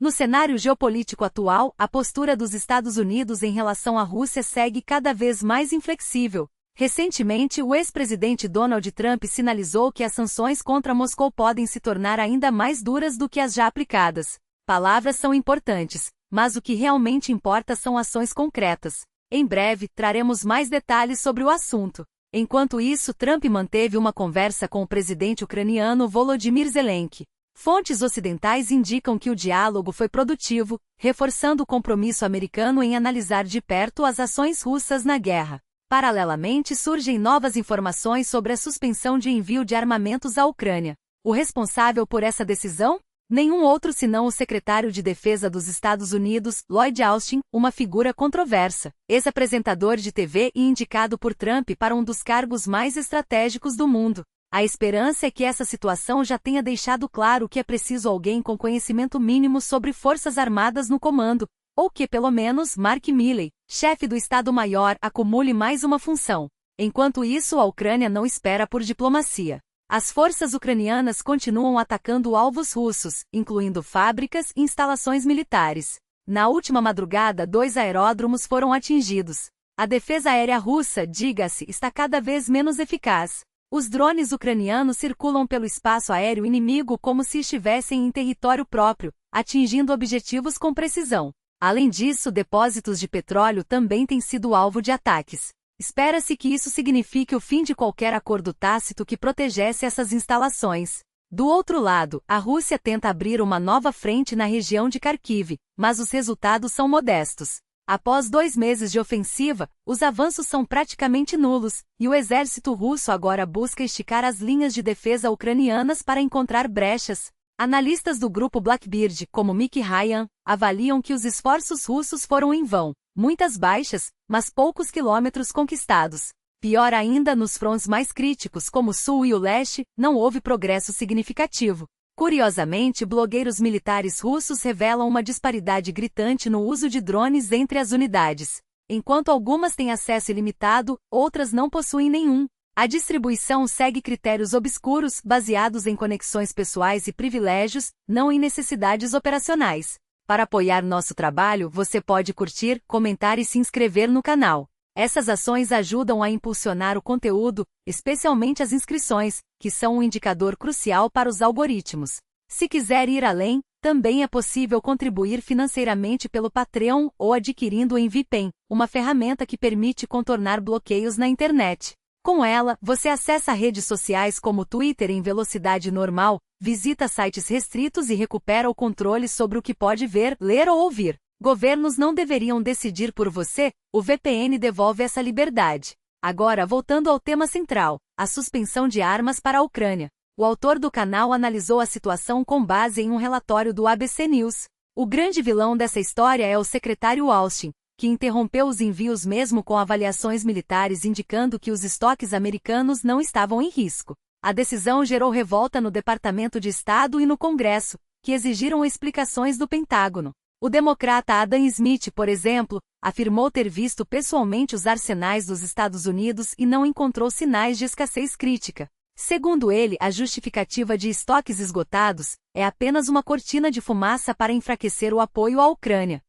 No cenário geopolítico atual, a postura dos Estados Unidos em relação à Rússia segue cada vez mais inflexível. Recentemente, o ex-presidente Donald Trump sinalizou que as sanções contra Moscou podem se tornar ainda mais duras do que as já aplicadas. Palavras são importantes, mas o que realmente importa são ações concretas. Em breve, traremos mais detalhes sobre o assunto. Enquanto isso, Trump manteve uma conversa com o presidente ucraniano Volodymyr Zelensky. Fontes ocidentais indicam que o diálogo foi produtivo, reforçando o compromisso americano em analisar de perto as ações russas na guerra. Paralelamente, surgem novas informações sobre a suspensão de envio de armamentos à Ucrânia. O responsável por essa decisão? Nenhum outro senão o secretário de Defesa dos Estados Unidos, Lloyd Austin, uma figura controversa, ex-apresentador de TV e indicado por Trump para um dos cargos mais estratégicos do mundo. A esperança é que essa situação já tenha deixado claro que é preciso alguém com conhecimento mínimo sobre forças armadas no comando, ou que, pelo menos, Mark Milley, chefe do Estado-Maior, acumule mais uma função. Enquanto isso, a Ucrânia não espera por diplomacia. As forças ucranianas continuam atacando alvos russos, incluindo fábricas e instalações militares. Na última madrugada, 2 aeródromos foram atingidos. A defesa aérea russa, diga-se, está cada vez menos eficaz. Os drones ucranianos circulam pelo espaço aéreo inimigo como se estivessem em território próprio, atingindo objetivos com precisão. Além disso, depósitos de petróleo também têm sido alvo de ataques. Espera-se que isso signifique o fim de qualquer acordo tácito que protegesse essas instalações. Do outro lado, a Rússia tenta abrir uma nova frente na região de Kharkiv, mas os resultados são modestos. Após 2 meses de ofensiva, os avanços são praticamente nulos, e o exército russo agora busca esticar as linhas de defesa ucranianas para encontrar brechas. Analistas do grupo Blackbeard, como Mick Ryan, avaliam que os esforços russos foram em vão. Muitas baixas, mas poucos quilômetros conquistados. Pior ainda, nos fronts mais críticos como o Sul e o Leste, não houve progresso significativo. Curiosamente, blogueiros militares russos revelam uma disparidade gritante no uso de drones entre as unidades. Enquanto algumas têm acesso ilimitado, outras não possuem nenhum. A distribuição segue critérios obscuros, baseados em conexões pessoais e privilégios, não em necessidades operacionais. Para apoiar nosso trabalho, você pode curtir, comentar e se inscrever no canal. Essas ações ajudam a impulsionar o conteúdo, especialmente as inscrições, que são um indicador crucial para os algoritmos. Se quiser ir além, também é possível contribuir financeiramente pelo Patreon ou adquirindo o EnviPen, uma ferramenta que permite contornar bloqueios na internet. Com ela, você acessa redes sociais como o Twitter em velocidade normal, visita sites restritos e recupera o controle sobre o que pode ver, ler ou ouvir. Governos não deveriam decidir por você, o VPN devolve essa liberdade. Agora, voltando ao tema central, a suspensão de armas para a Ucrânia. O autor do canal analisou a situação com base em um relatório do ABC News. O grande vilão dessa história é o secretário Austin, que interrompeu os envios mesmo com avaliações militares indicando que os estoques americanos não estavam em risco. A decisão gerou revolta no Departamento de Estado e no Congresso, que exigiram explicações do Pentágono. O democrata Adam Smith, por exemplo, afirmou ter visto pessoalmente os arsenais dos Estados Unidos e não encontrou sinais de escassez crítica. Segundo ele, a justificativa de estoques esgotados é apenas uma cortina de fumaça para enfraquecer o apoio à Ucrânia.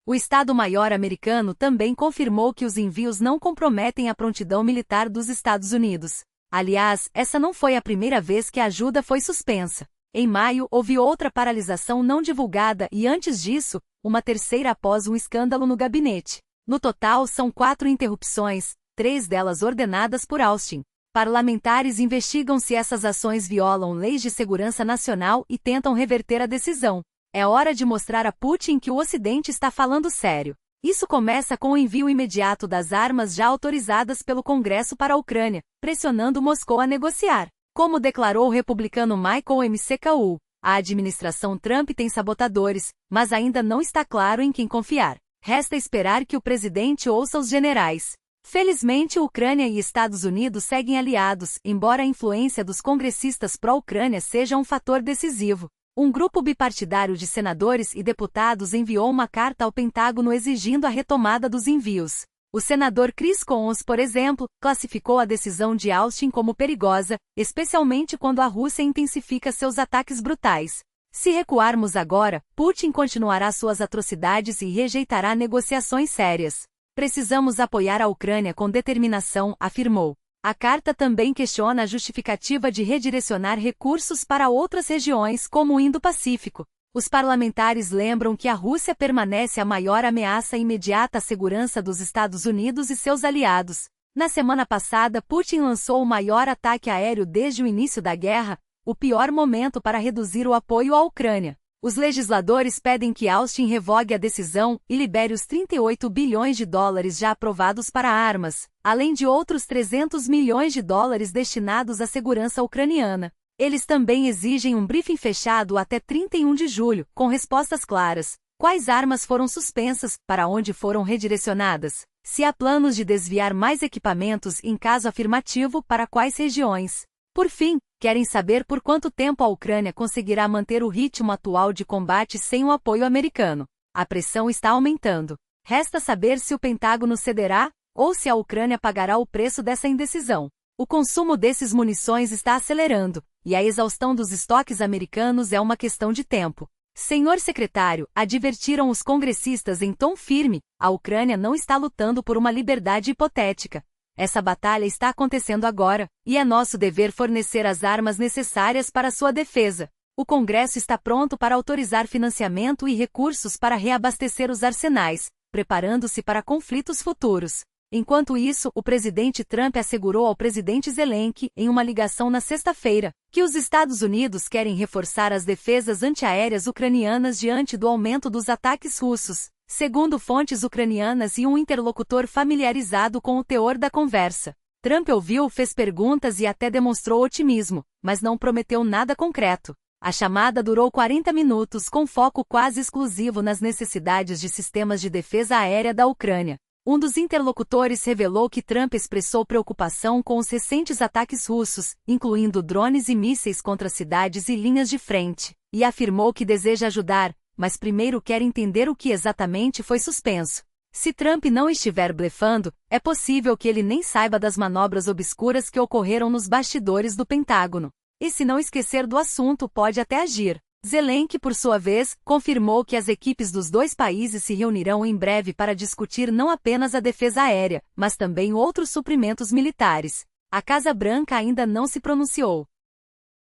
O Estado-Maior americano também confirmou que os envios não comprometem a prontidão militar dos Estados Unidos. Aliás, essa não foi a primeira vez que a ajuda foi suspensa. Em maio, houve outra paralisação não divulgada e, antes disso, uma terceira após um escândalo no gabinete. No total, são 4 interrupções, 3 delas ordenadas por Austin. Parlamentares investigam se essas ações violam leis de segurança nacional e tentam reverter a decisão. É hora de mostrar a Putin que o Ocidente está falando sério. Isso começa com o envio imediato das armas já autorizadas pelo Congresso para a Ucrânia, pressionando Moscou a negociar. Como declarou o republicano Michael McCaul, a administração Trump tem sabotadores, mas ainda não está claro em quem confiar. Resta esperar que o presidente ouça os generais. Felizmente, Ucrânia e Estados Unidos seguem aliados, embora a influência dos congressistas pró-Ucrânia seja um fator decisivo. Um grupo bipartidário de senadores e deputados enviou uma carta ao Pentágono exigindo a retomada dos envios. O senador Chris Coons, por exemplo, classificou a decisão de Austin como perigosa, especialmente quando a Rússia intensifica seus ataques brutais. Se recuarmos agora, Putin continuará suas atrocidades e rejeitará negociações sérias. Precisamos apoiar a Ucrânia com determinação, afirmou. A carta também questiona a justificativa de redirecionar recursos para outras regiões, como o Indo-Pacífico. Os parlamentares lembram que a Rússia permanece a maior ameaça imediata à segurança dos Estados Unidos e seus aliados. Na semana passada, Putin lançou o maior ataque aéreo desde o início da guerra, o pior momento para reduzir o apoio à Ucrânia. Os legisladores pedem que Austin revogue a decisão e libere os 38 bilhões de dólares já aprovados para armas, além de outros 300 milhões de dólares destinados à segurança ucraniana. Eles também exigem um briefing fechado até 31 de julho, com respostas claras. Quais armas foram suspensas, para onde foram redirecionadas? Se há planos de desviar mais equipamentos em caso afirmativo, para quais regiões? Por fim, querem saber por quanto tempo a Ucrânia conseguirá manter o ritmo atual de combate sem o apoio americano. A pressão está aumentando. Resta saber se o Pentágono cederá, ou se a Ucrânia pagará o preço dessa indecisão. O consumo desses munições está acelerando, e a exaustão dos estoques americanos é uma questão de tempo. Senhor secretário, advertiram os congressistas em tom firme, a Ucrânia não está lutando por uma liberdade hipotética. Essa batalha está acontecendo agora, e é nosso dever fornecer as armas necessárias para sua defesa. O Congresso está pronto para autorizar financiamento e recursos para reabastecer os arsenais, preparando-se para conflitos futuros. Enquanto isso, o presidente Trump assegurou ao presidente Zelensky, em uma ligação na sexta-feira, que os Estados Unidos querem reforçar as defesas antiaéreas ucranianas diante do aumento dos ataques russos, segundo fontes ucranianas e um interlocutor familiarizado com o teor da conversa. Trump ouviu, fez perguntas e até demonstrou otimismo, mas não prometeu nada concreto. A chamada durou 40 minutos com foco quase exclusivo nas necessidades de sistemas de defesa aérea da Ucrânia. Um dos interlocutores revelou que Trump expressou preocupação com os recentes ataques russos, incluindo drones e mísseis contra cidades e linhas de frente, e afirmou que deseja ajudar, mas primeiro quer entender o que exatamente foi suspenso. Se Trump não estiver blefando, é possível que ele nem saiba das manobras obscuras que ocorreram nos bastidores do Pentágono. E se não esquecer do assunto, pode até agir. Zelensky, por sua vez, confirmou que as equipes dos dois países se reunirão em breve para discutir não apenas a defesa aérea, mas também outros suprimentos militares. A Casa Branca ainda não se pronunciou.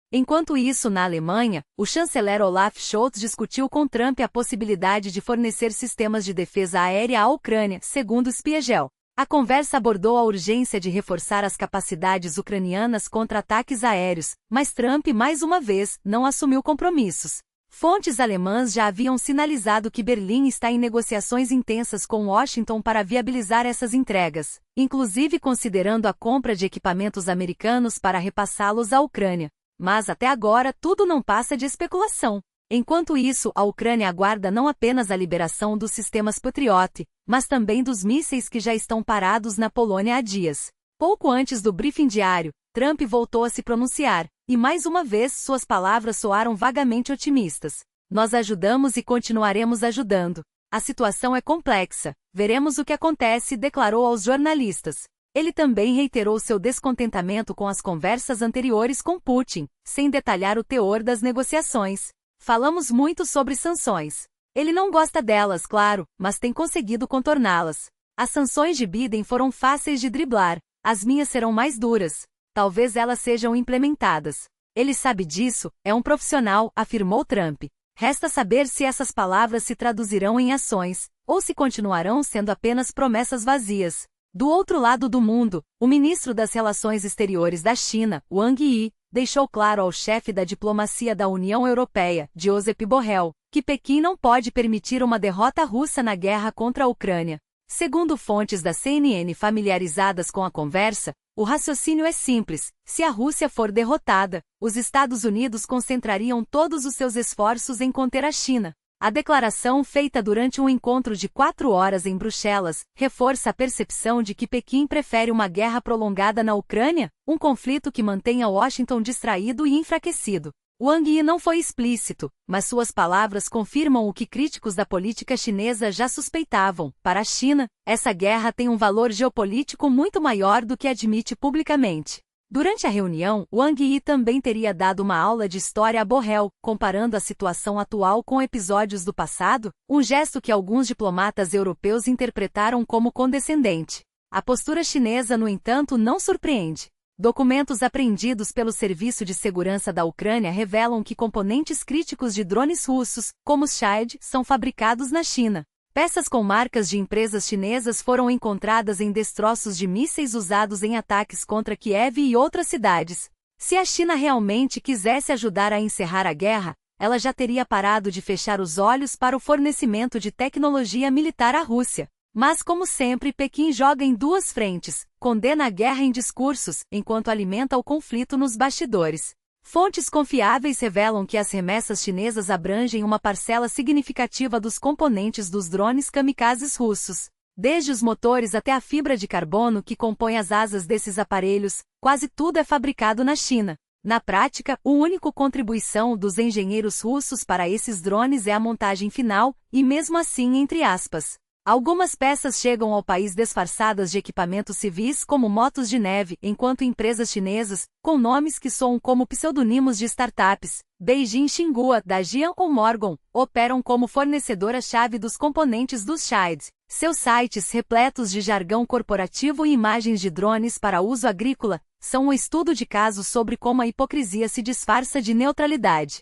Enquanto isso, na Alemanha, o chanceler Olaf Scholz discutiu com Trump a possibilidade de fornecer sistemas de defesa aérea à Ucrânia, segundo Spiegel. A conversa abordou a urgência de reforçar as capacidades ucranianas contra ataques aéreos, mas Trump, mais uma vez, não assumiu compromissos. Fontes alemãs já haviam sinalizado que Berlim está em negociações intensas com Washington para viabilizar essas entregas, inclusive considerando a compra de equipamentos americanos para repassá-los à Ucrânia. Mas até agora tudo não passa de especulação. Enquanto isso, a Ucrânia aguarda não apenas a liberação dos sistemas Patriot, mas também dos mísseis que já estão parados na Polônia há dias. Pouco antes do briefing diário, Trump voltou a se pronunciar, e mais uma vez suas palavras soaram vagamente otimistas. Nós ajudamos e continuaremos ajudando. A situação é complexa. Veremos o que acontece, declarou aos jornalistas. Ele também reiterou seu descontentamento com as conversas anteriores com Putin, sem detalhar o teor das negociações. Falamos muito sobre sanções. Ele não gosta delas, claro, mas tem conseguido contorná-las. As sanções de Biden foram fáceis de driblar. As minhas serão mais duras. Talvez elas sejam implementadas. Ele sabe disso, é um profissional, afirmou Trump. Resta saber se essas palavras se traduzirão em ações, ou se continuarão sendo apenas promessas vazias. Do outro lado do mundo, o ministro das Relações Exteriores da China, Wang Yi, deixou claro ao chefe da diplomacia da União Europeia, Josep Borrell, que Pequim não pode permitir uma derrota russa na guerra contra a Ucrânia. Segundo fontes da CNN familiarizadas com a conversa, o raciocínio é simples: se a Rússia for derrotada, os Estados Unidos concentrariam todos os seus esforços em conter a China. A declaração, feita durante um encontro de 4 horas em Bruxelas, reforça a percepção de que Pequim prefere uma guerra prolongada na Ucrânia, um conflito que mantenha Washington distraído e enfraquecido. Wang Yi não foi explícito, mas suas palavras confirmam o que críticos da política chinesa já suspeitavam. Para a China, essa guerra tem um valor geopolítico muito maior do que admite publicamente. Durante a reunião, Wang Yi também teria dado uma aula de história a Borrell, comparando a situação atual com episódios do passado, um gesto que alguns diplomatas europeus interpretaram como condescendente. A postura chinesa, no entanto, não surpreende. Documentos apreendidos pelo Serviço de Segurança da Ucrânia revelam que componentes críticos de drones russos, como os Shahed, são fabricados na China. Peças com marcas de empresas chinesas foram encontradas em destroços de mísseis usados em ataques contra Kiev e outras cidades. Se a China realmente quisesse ajudar a encerrar a guerra, ela já teria parado de fechar os olhos para o fornecimento de tecnologia militar à Rússia. Mas, como sempre, Pequim joga em duas frentes, condena a guerra em discursos, enquanto alimenta o conflito nos bastidores. Fontes confiáveis revelam que as remessas chinesas abrangem uma parcela significativa dos componentes dos drones kamikazes russos. Desde os motores até a fibra de carbono que compõe as asas desses aparelhos, quase tudo é fabricado na China. Na prática, a única contribuição dos engenheiros russos para esses drones é a montagem final, e mesmo assim, entre aspas. Algumas peças chegam ao país disfarçadas de equipamentos civis como motos de neve, enquanto empresas chinesas, com nomes que soam como pseudônimos de startups, Beijing Xinhua, Dajian ou Morgan, operam como fornecedora-chave dos componentes dos Shahed. Seus sites, repletos de jargão corporativo e imagens de drones para uso agrícola, são um estudo de caso sobre como a hipocrisia se disfarça de neutralidade.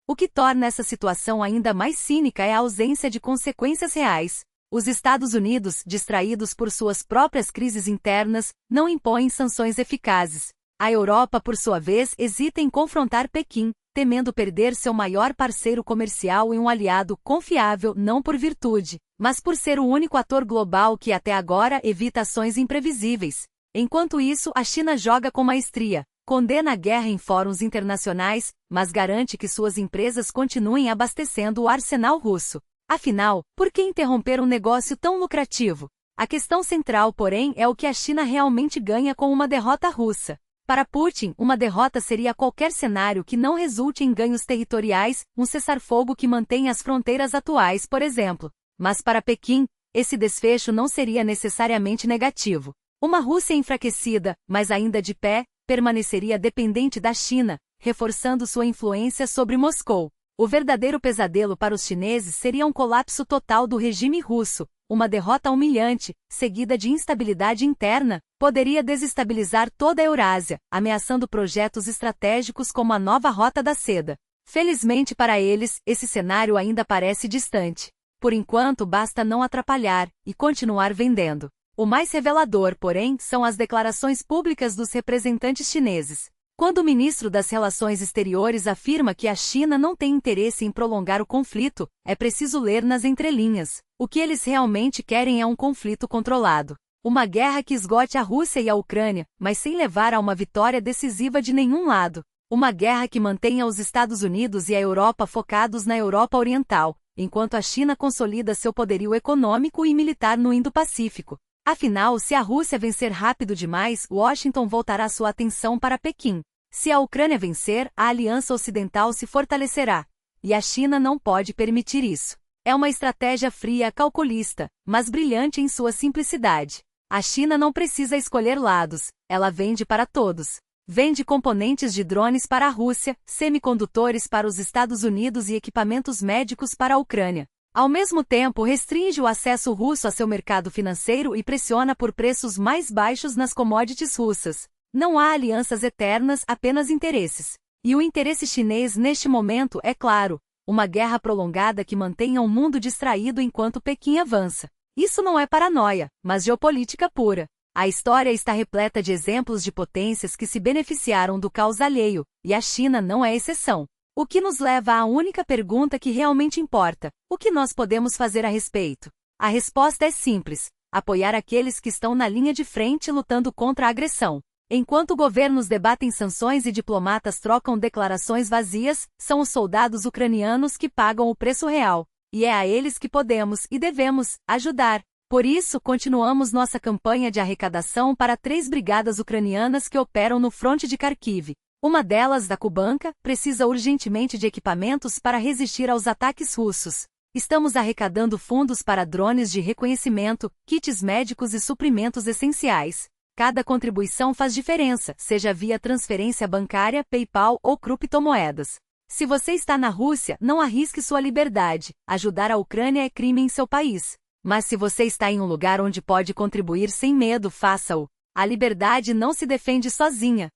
O que torna essa situação ainda mais cínica é a ausência de consequências reais. Os Estados Unidos, distraídos por suas próprias crises internas, não impõem sanções eficazes. A Europa, por sua vez, hesita em confrontar Pequim, temendo perder seu maior parceiro comercial e um aliado confiável não por virtude, mas por ser o único ator global que até agora evita ações imprevisíveis. Enquanto isso, a China joga com maestria, condena a guerra em fóruns internacionais, mas garante que suas empresas continuem abastecendo o arsenal russo. Afinal, por que interromper um negócio tão lucrativo? A questão central, porém, é o que a China realmente ganha com uma derrota russa. Para Putin, uma derrota seria qualquer cenário que não resulte em ganhos territoriais, um cessar-fogo que mantenha as fronteiras atuais, por exemplo. Mas para Pequim, esse desfecho não seria necessariamente negativo. Uma Rússia enfraquecida, mas ainda de pé, permaneceria dependente da China, reforçando sua influência sobre Moscou. O verdadeiro pesadelo para os chineses seria um colapso total do regime russo. Uma derrota humilhante, seguida de instabilidade interna, poderia desestabilizar toda a Eurásia, ameaçando projetos estratégicos como a nova Rota da Seda. Felizmente para eles, esse cenário ainda parece distante. Por enquanto, basta não atrapalhar e continuar vendendo. O mais revelador, porém, são as declarações públicas dos representantes chineses. Quando o ministro das Relações Exteriores afirma que a China não tem interesse em prolongar o conflito, é preciso ler nas entrelinhas. O que eles realmente querem é um conflito controlado. Uma guerra que esgote a Rússia e a Ucrânia, mas sem levar a uma vitória decisiva de nenhum lado. Uma guerra que mantenha os Estados Unidos e a Europa focados na Europa Oriental, enquanto a China consolida seu poderio econômico e militar no Indo-Pacífico. Afinal, se a Rússia vencer rápido demais, Washington voltará sua atenção para Pequim. Se a Ucrânia vencer, a Aliança Ocidental se fortalecerá. E a China não pode permitir isso. É uma estratégia fria, calculista, mas brilhante em sua simplicidade. A China não precisa escolher lados, ela vende para todos. Vende componentes de drones para a Rússia, semicondutores para os Estados Unidos e equipamentos médicos para a Ucrânia. Ao mesmo tempo, restringe o acesso russo a seu mercado financeiro e pressiona por preços mais baixos nas commodities russas. Não há alianças eternas, apenas interesses. E o interesse chinês neste momento é claro, uma guerra prolongada que mantenha o mundo distraído enquanto Pequim avança. Isso não é paranoia, mas geopolítica pura. A história está repleta de exemplos de potências que se beneficiaram do caos alheio, e a China não é exceção. O que nos leva à única pergunta que realmente importa: o que nós podemos fazer a respeito? A resposta é simples: apoiar aqueles que estão na linha de frente lutando contra a agressão. Enquanto governos debatem sanções e diplomatas trocam declarações vazias, são os soldados ucranianos que pagam o preço real. E é a eles que podemos e devemos ajudar. Por isso, continuamos nossa campanha de arrecadação para 3 brigadas ucranianas que operam no fronte de Kharkiv. Uma delas, da Kubanka, precisa urgentemente de equipamentos para resistir aos ataques russos. Estamos arrecadando fundos para drones de reconhecimento, kits médicos e suprimentos essenciais. Cada contribuição faz diferença, seja via transferência bancária, PayPal ou criptomoedas. Se você está na Rússia, não arrisque sua liberdade. Ajudar a Ucrânia é crime em seu país. Mas se você está em um lugar onde pode contribuir sem medo, faça-o. A liberdade não se defende sozinha.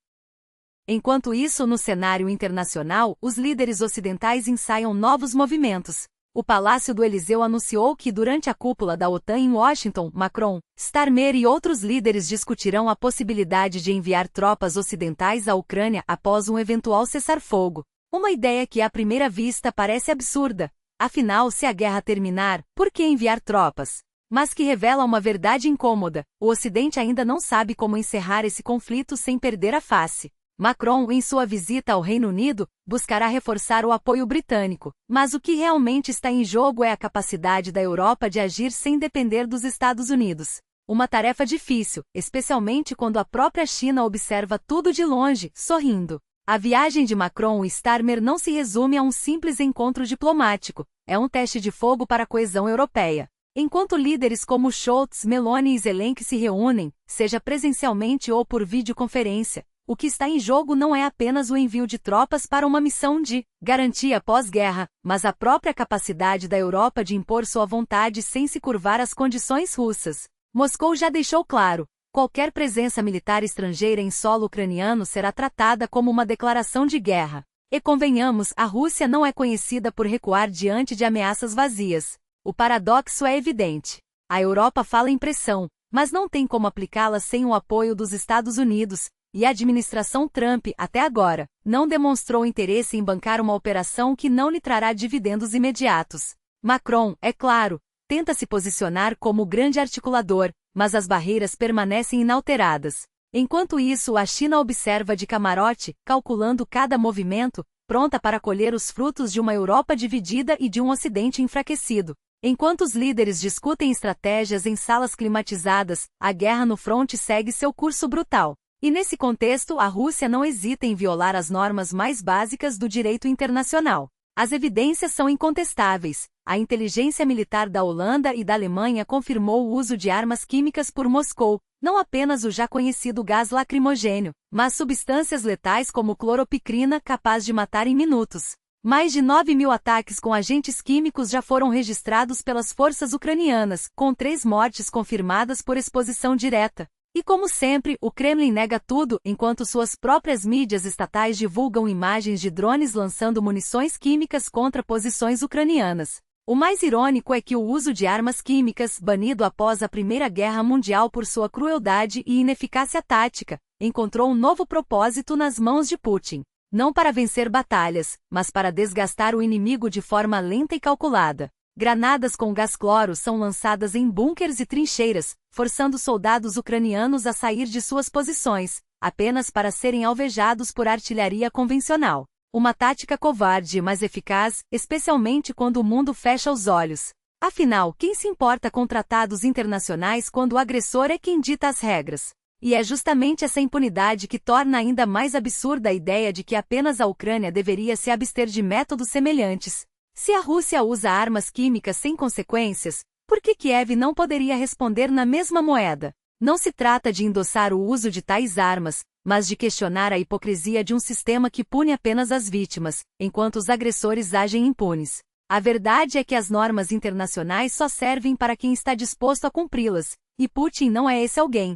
Enquanto isso, no cenário internacional, os líderes ocidentais ensaiam novos movimentos. O Palácio do Eliseu anunciou que, durante a cúpula da OTAN em Washington, Macron, Starmer e outros líderes discutirão a possibilidade de enviar tropas ocidentais à Ucrânia após um eventual cessar-fogo. Uma ideia que, à primeira vista, parece absurda. Afinal, se a guerra terminar, por que enviar tropas? Mas que revela uma verdade incômoda: o Ocidente ainda não sabe como encerrar esse conflito sem perder a face. Macron, em sua visita ao Reino Unido, buscará reforçar o apoio britânico, mas o que realmente está em jogo é a capacidade da Europa de agir sem depender dos Estados Unidos. Uma tarefa difícil, especialmente quando a própria China observa tudo de longe, sorrindo. A viagem de Macron e Starmer não se resume a um simples encontro diplomático, é um teste de fogo para a coesão europeia. Enquanto líderes como Scholz, Meloni e Zelensky se reúnem, seja presencialmente ou por videoconferência, o que está em jogo não é apenas o envio de tropas para uma missão de garantia pós-guerra, mas a própria capacidade da Europa de impor sua vontade sem se curvar às condições russas. Moscou já deixou claro: qualquer presença militar estrangeira em solo ucraniano será tratada como uma declaração de guerra. E convenhamos, a Rússia não é conhecida por recuar diante de ameaças vazias. O paradoxo é evidente. A Europa fala em pressão, mas não tem como aplicá-la sem o apoio dos Estados Unidos, e a administração Trump, até agora, não demonstrou interesse em bancar uma operação que não lhe trará dividendos imediatos. Macron, é claro, tenta se posicionar como o grande articulador, mas as barreiras permanecem inalteradas. Enquanto isso, a China observa de camarote, calculando cada movimento, pronta para colher os frutos de uma Europa dividida e de um Ocidente enfraquecido. Enquanto os líderes discutem estratégias em salas climatizadas, a guerra no fronte segue seu curso brutal. E nesse contexto, a Rússia não hesita em violar as normas mais básicas do direito internacional. As evidências são incontestáveis. A inteligência militar da Holanda e da Alemanha confirmou o uso de armas químicas por Moscou, não apenas o já conhecido gás lacrimogêneo, mas substâncias letais como cloropicrina capaz de matar em minutos. Mais de 9.000 ataques com agentes químicos já foram registrados pelas forças ucranianas, com 3 mortes confirmadas por exposição direta. E como sempre, o Kremlin nega tudo, enquanto suas próprias mídias estatais divulgam imagens de drones lançando munições químicas contra posições ucranianas. O mais irônico é que o uso de armas químicas, banido após a Primeira Guerra Mundial por sua crueldade e ineficácia tática, encontrou um novo propósito nas mãos de Putin. Não para vencer batalhas, mas para desgastar o inimigo de forma lenta e calculada. Granadas com gás cloro são lançadas em bunkers e trincheiras, forçando soldados ucranianos a sair de suas posições, apenas para serem alvejados por artilharia convencional. Uma tática covarde, mas eficaz, especialmente quando o mundo fecha os olhos. Afinal, quem se importa com tratados internacionais quando o agressor é quem dita as regras? E é justamente essa impunidade que torna ainda mais absurda a ideia de que apenas a Ucrânia deveria se abster de métodos semelhantes. Se a Rússia usa armas químicas sem consequências, por que Kiev não poderia responder na mesma moeda? Não se trata de endossar o uso de tais armas, mas de questionar a hipocrisia de um sistema que pune apenas as vítimas, enquanto os agressores agem impunes. A verdade é que as normas internacionais só servem para quem está disposto a cumpri-las, e Putin não é esse alguém.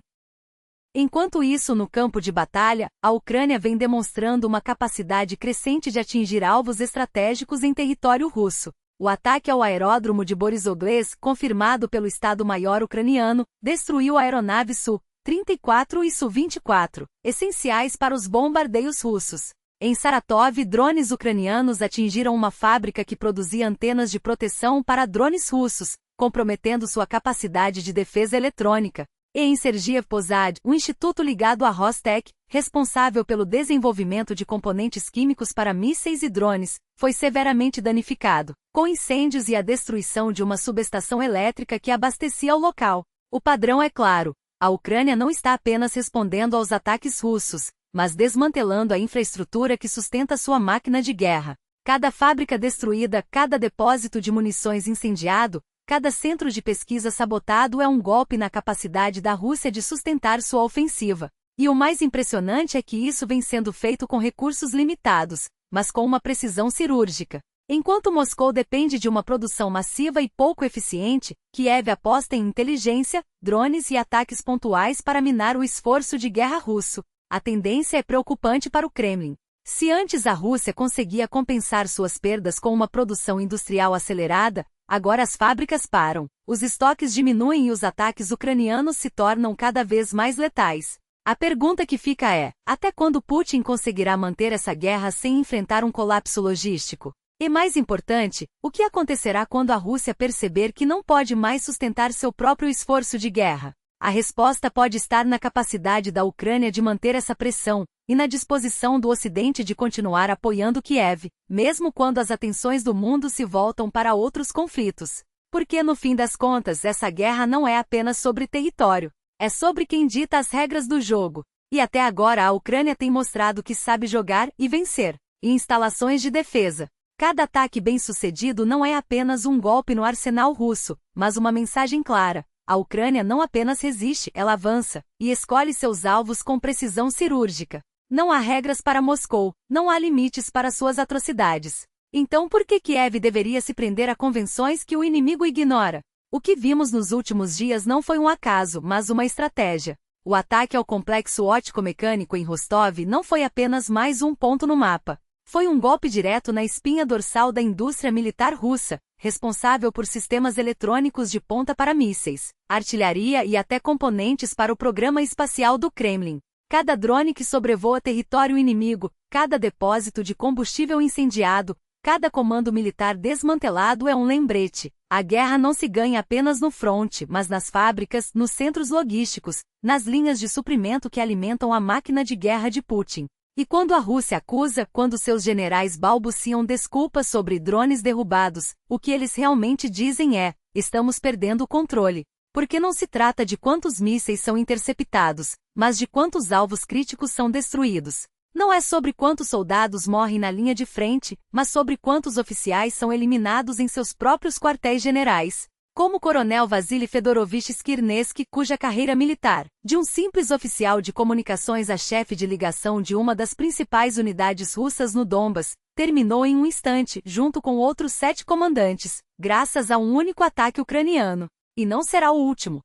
Enquanto isso, no campo de batalha, a Ucrânia vem demonstrando uma capacidade crescente de atingir alvos estratégicos em território russo. O ataque ao aeródromo de Borisovlez, confirmado pelo Estado-Maior ucraniano, destruiu aeronaves Su-34 e Su-24, essenciais para os bombardeios russos. Em Saratov, drones ucranianos atingiram uma fábrica que produzia antenas de proteção para drones russos, comprometendo sua capacidade de defesa eletrônica. E em Sergiy Posad, um instituto ligado à Rostec, responsável pelo desenvolvimento de componentes químicos para mísseis e drones, foi severamente danificado, com incêndios e a destruição de uma subestação elétrica que abastecia o local. O padrão é claro: a Ucrânia não está apenas respondendo aos ataques russos, mas desmantelando a infraestrutura que sustenta sua máquina de guerra. Cada fábrica destruída, cada depósito de munições incendiado, Cada centro de pesquisa sabotado é um golpe na capacidade da Rússia de sustentar sua ofensiva. E o mais impressionante é que isso vem sendo feito com recursos limitados, mas com uma precisão cirúrgica. Enquanto Moscou depende de uma produção massiva e pouco eficiente, Kiev aposta em inteligência, drones e ataques pontuais para minar o esforço de guerra russo. A tendência é preocupante para o Kremlin. Se antes a Rússia conseguia compensar suas perdas com uma produção industrial acelerada, agora as fábricas param, os estoques diminuem e os ataques ucranianos se tornam cada vez mais letais. A pergunta que fica é: até quando Putin conseguirá manter essa guerra sem enfrentar um colapso logístico? E mais importante, o que acontecerá quando a Rússia perceber que não pode mais sustentar seu próprio esforço de guerra? A resposta pode estar na capacidade da Ucrânia de manter essa pressão, e na disposição do Ocidente de continuar apoiando Kiev, mesmo quando as atenções do mundo se voltam para outros conflitos. Porque no fim das contas essa guerra não é apenas sobre território, é sobre quem dita as regras do jogo. E até agora a Ucrânia tem mostrado que sabe jogar e vencer. E instalações de defesa. Cada ataque bem-sucedido não é apenas um golpe no arsenal russo, mas uma mensagem clara. A Ucrânia não apenas resiste, ela avança, e escolhe seus alvos com precisão cirúrgica. Não há regras para Moscou, não há limites para suas atrocidades. Então por que Kiev deveria se prender a convenções que o inimigo ignora? O que vimos nos últimos dias não foi um acaso, mas uma estratégia. O ataque ao complexo óptico-mecânico em Rostov não foi apenas mais um ponto no mapa. Foi um golpe direto na espinha dorsal da indústria militar russa, responsável por sistemas eletrônicos de ponta para mísseis, artilharia e até componentes para o programa espacial do Kremlin. Cada drone que sobrevoa território inimigo, cada depósito de combustível incendiado, cada comando militar desmantelado é um lembrete. A guerra não se ganha apenas no fronte, mas nas fábricas, nos centros logísticos, nas linhas de suprimento que alimentam a máquina de guerra de Putin. E quando a Rússia acusa, quando seus generais balbuciam desculpas sobre drones derrubados, o que eles realmente dizem é: estamos perdendo o controle. Porque não se trata de quantos mísseis são interceptados, mas de quantos alvos críticos são destruídos. Não é sobre quantos soldados morrem na linha de frente, mas sobre quantos oficiais são eliminados em seus próprios quartéis-generais. Como o coronel Vasily Fedorovich Skirnesky, cuja carreira militar, de um simples oficial de comunicações a chefe de ligação de uma das principais unidades russas no Donbas, terminou em um instante, junto com outros 7 comandantes, graças a um único ataque ucraniano. E não será o último.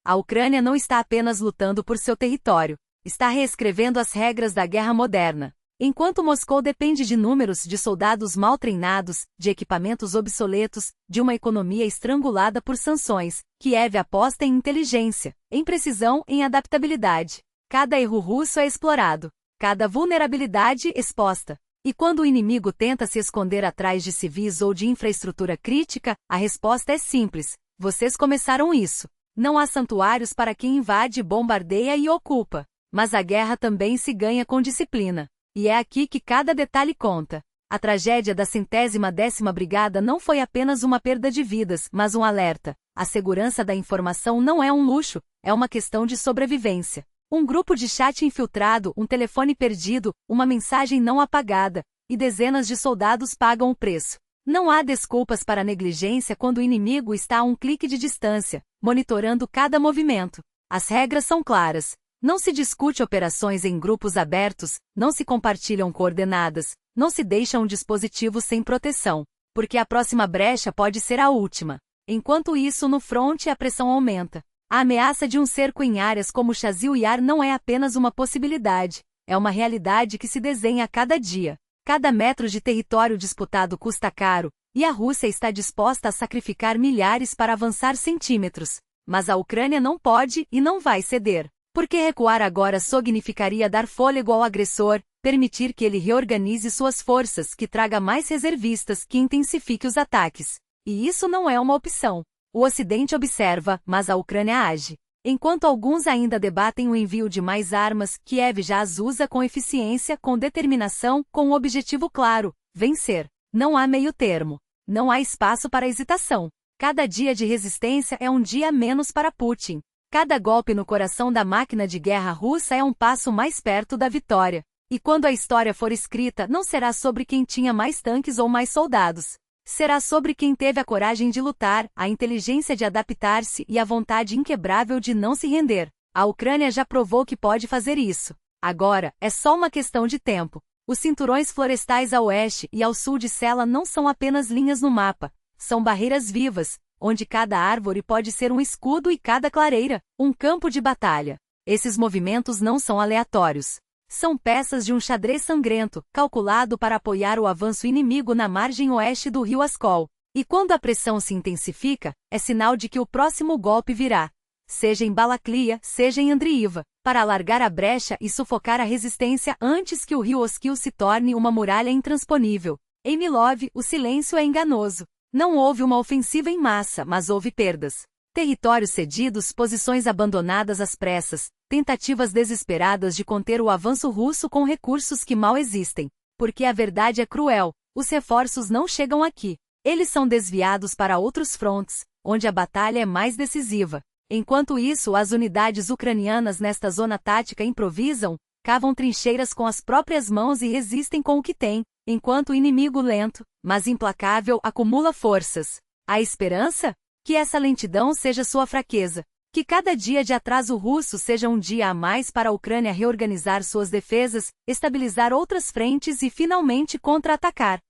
A Ucrânia não está apenas lutando por seu território, está reescrevendo as regras da guerra moderna. Enquanto Moscou depende de números de soldados mal treinados, de equipamentos obsoletos, de uma economia estrangulada por sanções, Kiev aposta em inteligência, em precisão, em adaptabilidade. Cada erro russo é explorado, cada vulnerabilidade exposta. E quando o inimigo tenta se esconder atrás de civis ou de infraestrutura crítica, a resposta é simples: vocês começaram isso. Não há santuários para quem invade, bombardeia e ocupa. Mas a guerra também se ganha com disciplina. E é aqui que cada detalhe conta. A tragédia da 110ª Brigada não foi apenas uma perda de vidas, mas um alerta. A segurança da informação não é um luxo, é uma questão de sobrevivência. Um grupo de chat infiltrado, um telefone perdido, uma mensagem não apagada, e dezenas de soldados pagam o preço. Não há desculpas para negligência quando o inimigo está a um clique de distância, monitorando cada movimento. As regras são claras. Não se discute operações em grupos abertos, não se compartilham coordenadas, não se deixa um dispositivo sem proteção, porque a próxima brecha pode ser a última. Enquanto isso, no fronte a pressão aumenta. A ameaça de um cerco em áreas como Chasiv Yar não é apenas uma possibilidade, é uma realidade que se desenha a cada dia. Cada metro de território disputado custa caro, e a Rússia está disposta a sacrificar milhares para avançar centímetros. Mas a Ucrânia não pode e não vai ceder. Porque recuar agora significaria dar fôlego ao agressor, permitir que ele reorganize suas forças, que traga mais reservistas, que intensifique os ataques. E isso não é uma opção. O Ocidente observa, mas a Ucrânia age. Enquanto alguns ainda debatem o envio de mais armas, Kiev já as usa com eficiência, com determinação, com um objetivo claro: vencer. Não há meio termo. Não há espaço para hesitação. Cada dia de resistência é um dia a menos para Putin. Cada golpe no coração da máquina de guerra russa é um passo mais perto da vitória. E quando a história for escrita, não será sobre quem tinha mais tanques ou mais soldados. Será sobre quem teve a coragem de lutar, a inteligência de adaptar-se e a vontade inquebrável de não se render. A Ucrânia já provou que pode fazer isso. Agora, é só uma questão de tempo. Os cinturões florestais a oeste e ao sul de Sela não são apenas linhas no mapa, são barreiras vivas, onde cada árvore pode ser um escudo e cada clareira, um campo de batalha. Esses movimentos não são aleatórios. São peças de um xadrez sangrento, calculado para apoiar o avanço inimigo na margem oeste do rio Askol. E quando a pressão se intensifica, é sinal de que o próximo golpe virá. Seja em Balaklia, seja em Andriiva, para alargar a brecha e sufocar a resistência antes que o rio Oskil se torne uma muralha intransponível. Em Milov, o silêncio é enganoso. Não houve uma ofensiva em massa, mas houve perdas. Territórios cedidos, posições abandonadas às pressas, tentativas desesperadas de conter o avanço russo com recursos que mal existem. Porque a verdade é cruel, os reforços não chegam aqui. Eles são desviados para outros frontes, onde a batalha é mais decisiva. Enquanto isso, as unidades ucranianas nesta zona tática improvisam, cavam trincheiras com as próprias mãos e resistem com o que têm, enquanto o inimigo lento, mas implacável, acumula forças. Há esperança? Que essa lentidão seja sua fraqueza. Que cada dia de atraso russo seja um dia a mais para a Ucrânia reorganizar suas defesas, estabilizar outras frentes e finalmente contra-atacar.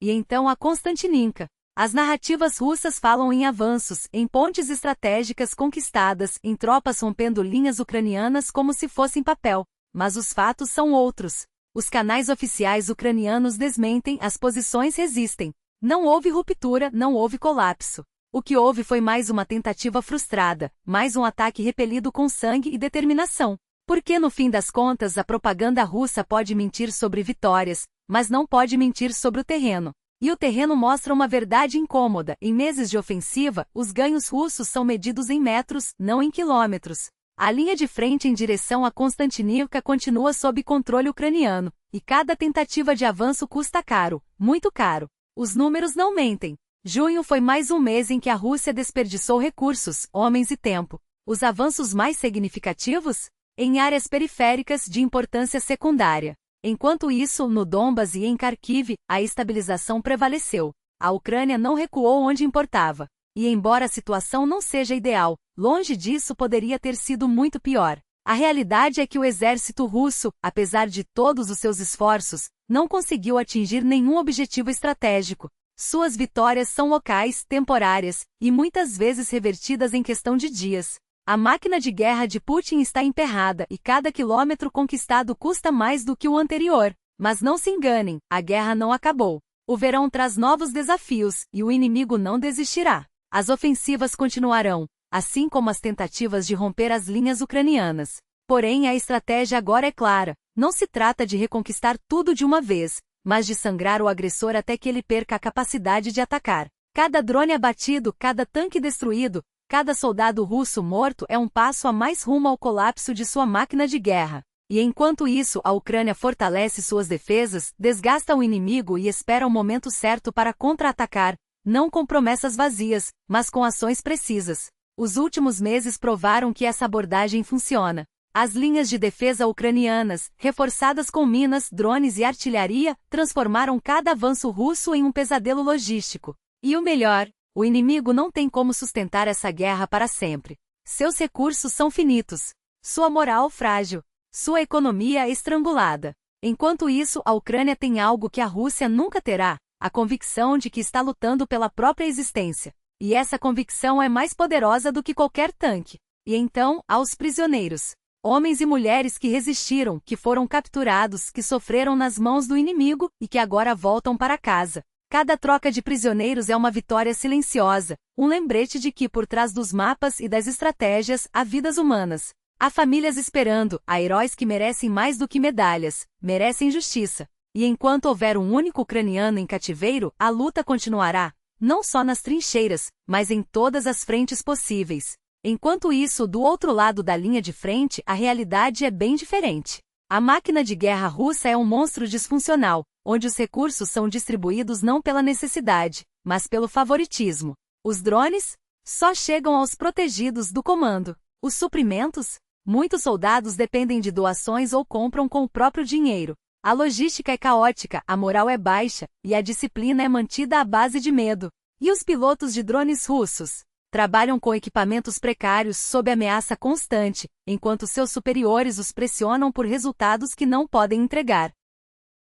E então a Konstantininka. As narrativas russas falam em avanços, em pontes estratégicas conquistadas, em tropas rompendo linhas ucranianas como se fossem papel. Mas os fatos são outros. Os canais oficiais ucranianos desmentem, as posições resistem. Não houve ruptura, não houve colapso. O que houve foi mais uma tentativa frustrada, mais um ataque repelido com sangue e determinação. Porque no fim das contas a propaganda russa pode mentir sobre vitórias, mas não pode mentir sobre o terreno. E o terreno mostra uma verdade incômoda. Em meses de ofensiva, os ganhos russos são medidos em metros, não em quilômetros. A linha de frente em direção a Konstantinivka continua sob controle ucraniano, e cada tentativa de avanço custa caro, muito caro. Os números não mentem. Junho foi mais um mês em que a Rússia desperdiçou recursos, homens e tempo. Os avanços mais significativos? Em áreas periféricas de importância secundária. Enquanto isso, no Donbas e em Kharkiv, a estabilização prevaleceu. A Ucrânia não recuou onde importava. E embora a situação não seja ideal, longe disso poderia ter sido muito pior. A realidade é que o exército russo, apesar de todos os seus esforços, não conseguiu atingir nenhum objetivo estratégico. Suas vitórias são locais, temporárias, e muitas vezes revertidas em questão de dias. A máquina de guerra de Putin está emperrada e cada quilômetro conquistado custa mais do que o anterior. Mas não se enganem, a guerra não acabou. O verão traz novos desafios, e o inimigo não desistirá. As ofensivas continuarão, assim como as tentativas de romper as linhas ucranianas. Porém, a estratégia agora é clara. Não se trata de reconquistar tudo de uma vez, mas de sangrar o agressor até que ele perca a capacidade de atacar. Cada drone abatido, cada tanque destruído, cada soldado russo morto é um passo a mais rumo ao colapso de sua máquina de guerra. E enquanto isso, a Ucrânia fortalece suas defesas, desgasta o inimigo e espera o momento certo para contra-atacar, não com promessas vazias, mas com ações precisas. Os últimos meses provaram que essa abordagem funciona. As linhas de defesa ucranianas, reforçadas com minas, drones e artilharia, transformaram cada avanço russo em um pesadelo logístico. E o melhor, o inimigo não tem como sustentar essa guerra para sempre. Seus recursos são finitos. Sua moral frágil. Sua economia estrangulada. Enquanto isso, a Ucrânia tem algo que a Rússia nunca terá: a convicção de que está lutando pela própria existência. E essa convicção é mais poderosa do que qualquer tanque. E então, aos prisioneiros. Homens e mulheres que resistiram, que foram capturados, que sofreram nas mãos do inimigo, e que agora voltam para casa. Cada troca de prisioneiros é uma vitória silenciosa, um lembrete de que por trás dos mapas e das estratégias há vidas humanas. Há famílias esperando, há heróis que merecem mais do que medalhas, merecem justiça. E enquanto houver um único ucraniano em cativeiro, a luta continuará, não só nas trincheiras, mas em todas as frentes possíveis. Enquanto isso, do outro lado da linha de frente, a realidade é bem diferente. A máquina de guerra russa é um monstro disfuncional, onde os recursos são distribuídos não pela necessidade, mas pelo favoritismo. Os drones? Só chegam aos protegidos do comando. Os suprimentos? Muitos soldados dependem de doações ou compram com o próprio dinheiro. A logística é caótica, a moral é baixa, e a disciplina é mantida à base de medo. E os pilotos de drones russos? Trabalham com equipamentos precários sob ameaça constante, enquanto seus superiores os pressionam por resultados que não podem entregar.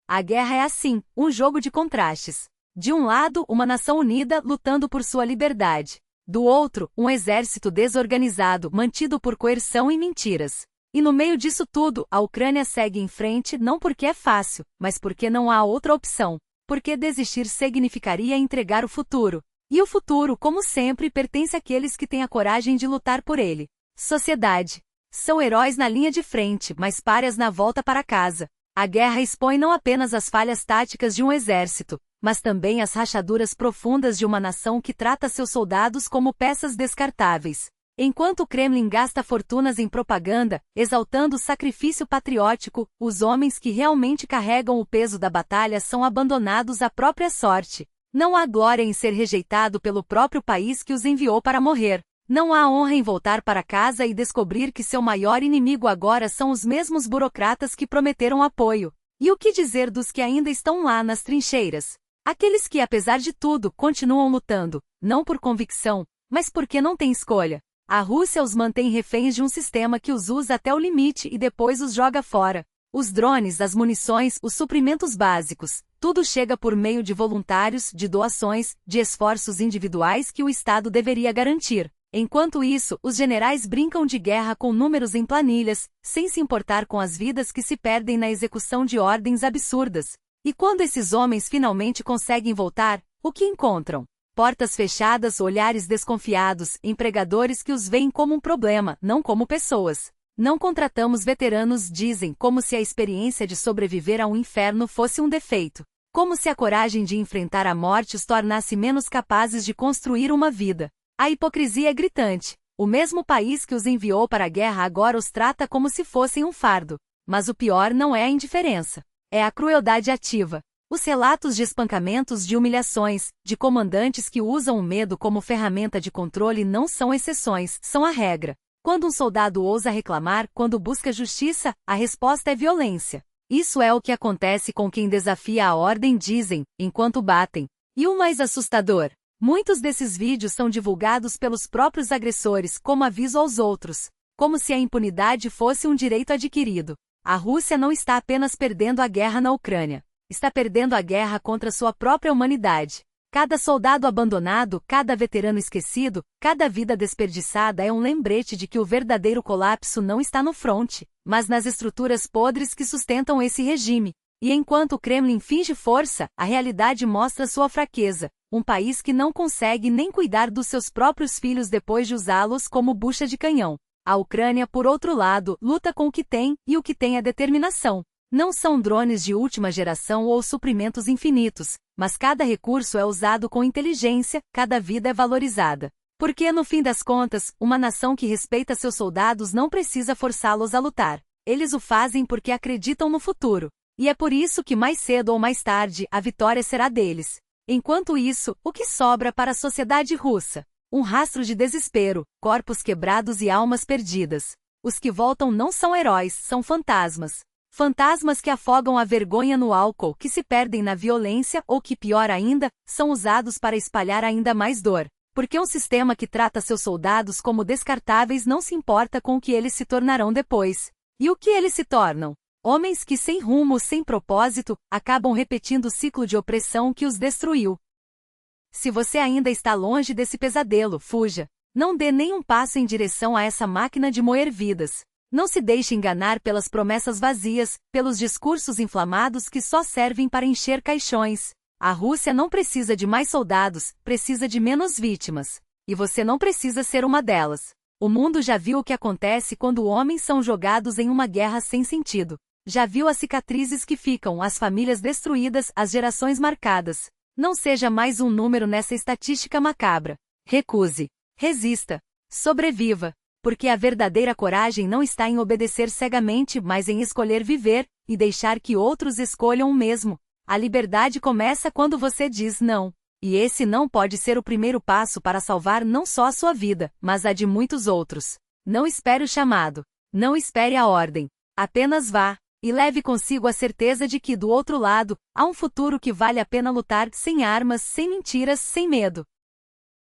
A guerra é assim, um jogo de contrastes. De um lado, uma nação unida lutando por sua liberdade. Do outro, um exército desorganizado mantido por coerção e mentiras. E no meio disso tudo, a Ucrânia segue em frente não porque é fácil, mas porque não há outra opção. Porque desistir significaria entregar o futuro. E o futuro, como sempre, pertence àqueles que têm a coragem de lutar por ele. Sociedade. São heróis na linha de frente, mas párias na volta para casa. A guerra expõe não apenas as falhas táticas de um exército, mas também as rachaduras profundas de uma nação que trata seus soldados como peças descartáveis. Enquanto o Kremlin gasta fortunas em propaganda, exaltando o sacrifício patriótico, os homens que realmente carregam o peso da batalha são abandonados à própria sorte. Não há glória em ser rejeitado pelo próprio país que os enviou para morrer. Não há honra em voltar para casa e descobrir que seu maior inimigo agora são os mesmos burocratas que prometeram apoio. E o que dizer dos que ainda estão lá nas trincheiras? Aqueles que, apesar de tudo, continuam lutando, não por convicção, mas porque não têm escolha. A Rússia os mantém reféns de um sistema que os usa até o limite e depois os joga fora. Os drones, as munições, os suprimentos básicos, tudo chega por meio de voluntários, de doações, de esforços individuais que o Estado deveria garantir. Enquanto isso, os generais brincam de guerra com números em planilhas, sem se importar com as vidas que se perdem na execução de ordens absurdas. E quando esses homens finalmente conseguem voltar, o que encontram? Portas fechadas, olhares desconfiados, empregadores que os veem como um problema, não como pessoas. Não contratamos veteranos, dizem, como se a experiência de sobreviver a um inferno fosse um defeito. Como se a coragem de enfrentar a morte os tornasse menos capazes de construir uma vida. A hipocrisia é gritante. O mesmo país que os enviou para a guerra agora os trata como se fossem um fardo. Mas o pior não é a indiferença. É a crueldade ativa. Os relatos de espancamentos, de humilhações, de comandantes que usam o medo como ferramenta de controle não são exceções, são a regra. Quando um soldado ousa reclamar, quando busca justiça, a resposta é violência. Isso é o que acontece com quem desafia a ordem, dizem, enquanto batem. E o mais assustador? Muitos desses vídeos são divulgados pelos próprios agressores como aviso aos outros, como se a impunidade fosse um direito adquirido. A Rússia não está apenas perdendo a guerra na Ucrânia, está perdendo a guerra contra sua própria humanidade. Cada soldado abandonado, cada veterano esquecido, cada vida desperdiçada é um lembrete de que o verdadeiro colapso não está no fronte, mas nas estruturas podres que sustentam esse regime. E enquanto o Kremlin finge força, a realidade mostra sua fraqueza. Um país que não consegue nem cuidar dos seus próprios filhos depois de usá-los como bucha de canhão. A Ucrânia, por outro lado, luta com o que tem, e o que tem é determinação. Não são drones de última geração ou suprimentos infinitos, mas cada recurso é usado com inteligência, cada vida é valorizada. Porque, no fim das contas, uma nação que respeita seus soldados não precisa forçá-los a lutar. Eles o fazem porque acreditam no futuro. E é por isso que mais cedo ou mais tarde, a vitória será deles. Enquanto isso, o que sobra para a sociedade russa? Um rastro de desespero, corpos quebrados e almas perdidas. Os que voltam não são heróis, são fantasmas. Fantasmas que afogam a vergonha no álcool, que se perdem na violência ou que, pior ainda, são usados para espalhar ainda mais dor. Porque um sistema que trata seus soldados como descartáveis não se importa com o que eles se tornarão depois. E o que eles se tornam? Homens que, sem rumo, sem propósito, acabam repetindo o ciclo de opressão que os destruiu. Se você ainda está longe desse pesadelo, fuja. Não dê nenhum passo em direção a essa máquina de moer vidas. Não se deixe enganar pelas promessas vazias, pelos discursos inflamados que só servem para encher caixões. A Rússia não precisa de mais soldados, precisa de menos vítimas. E você não precisa ser uma delas. O mundo já viu o que acontece quando homens são jogados em uma guerra sem sentido. Já viu as cicatrizes que ficam, as famílias destruídas, as gerações marcadas. Não seja mais um número nessa estatística macabra. Recuse. Resista. Sobreviva. Porque a verdadeira coragem não está em obedecer cegamente, mas em escolher viver, e deixar que outros escolham o mesmo. A liberdade começa quando você diz não. E esse não pode ser o primeiro passo para salvar não só a sua vida, mas a de muitos outros. Não espere o chamado. Não espere a ordem. Apenas vá. E leve consigo a certeza de que, do outro lado, há um futuro que vale a pena lutar, sem armas, sem mentiras, sem medo.